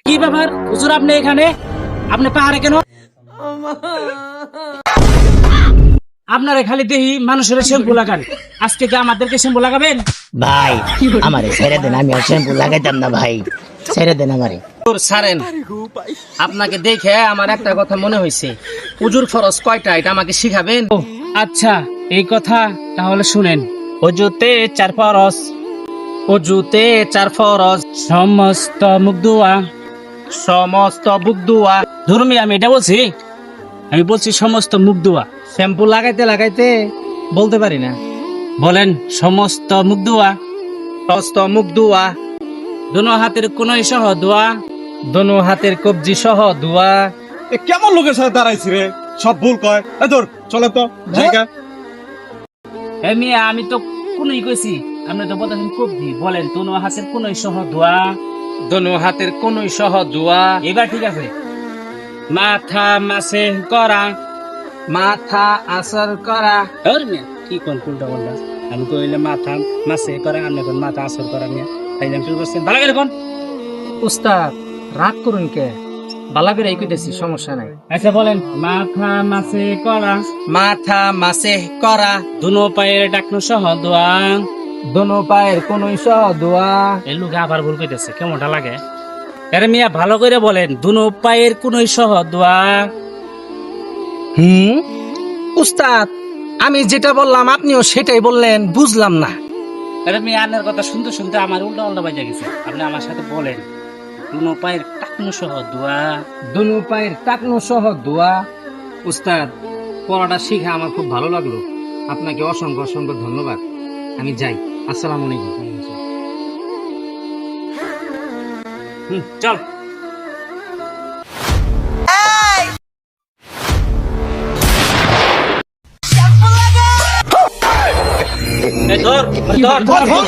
কি ব্যাপার হুজুর, আপনি এখানে? আপনি পাহাড়ে কেন? আপনারা খালি দেখি মানুষের শ্যাম্পু লাগান, আজকে কি আমাদেরকে শ্যাম্পু লাগাবেন? ভাই আমারে ছেড়ে দেন, আমি আর শ্যাম্পু লাগাইতাম না ভাই, ছেড়ে দেন আমারে। সারেন, আপনাকে দেখে আমার একটা কথা মনে হয়েছে। উজুর ফরজ কয়টা এটা আমাকে শিখাবেন? ও আচ্ছা, এই কথা তাহলে শুনেন। অজুতে 4 ফরজ, অজুতে 4 ফরজ, সমস্ত মুখ ধোয়া। সমস্ত বুক দোয়া। ধর্মী আমি এটা বলছি? আমি বলছি সমস্ত মুখ ধোয়া। শ্যাম্পু লাগাইতে লাগাইতে বলতে পারি না। বলেন সমস্ত মুখ ধোয়া। সমস্ত মুখ দোয়া, দোনো হাতের কোনোই সহ ধোয়া। দোনো হাতের কবজি সহ দোয়া। এ কেমন লোকের সাথে দাঁড়াইছি রে, সব ভুল কয়। এ ধর চলে তো জায়গা। এমনি আমি তো কোনোই কইছি, আপনি তো বলতেছেন কবজি। বলেন দোনো হাতের কোনোই সহ ধোয়া। দোনো হাতের কোনই সহ দোয়া। এবার ঠিক আছে। মাথা মাসে করা। মাথা আসর করা। আর মিয়া কি কোন উল্টা বললা? আমি কইলে মাথা মাসে করা, আপনি কোন মাথা আসর করা মিয়া। তাইলাম শুরু করছেন, ভালো করে কোন। উস্তাদ রাগ করুন কে, বালা করে কইতেছি, সমস্যা নাই। আচ্ছা বলেন মাথা মাসে করা। মাথা মাসে করা, দুনো পায়ের ডাকনো সহ দোয়া। দোনো পায়ের কোনই সহ দোয়া। এই লোক আবার ভুল কইতেছে, কেমনটা লাগে? আরে মিয়া ভালো করে বলেন দুনো পায়ের কোনোই সহ দোয়া। উস্তাদ আমি যেটা বললাম আপনিও সেটাই বললেন, বুঝলাম না। আরে মিয়া আপনার কথা শুনতে শুনতে আমার উল্টা উল্টা বাজে গেছে। আপনি আমার সাথে বলেন দুনো পায়ের টাকনো সহ দোয়া। দোনো পায়ের টাকনো সহ দোয়া। উস্তাদ পড়াটা শিখে আমার খুব ভালো লাগলো, আপনাকে অসংখ্য অসংখ্য ধন্যবাদ। আমি যাই, আসসালামু আলাইকুম। চল। এই ধর, ধর, ধর, ধর।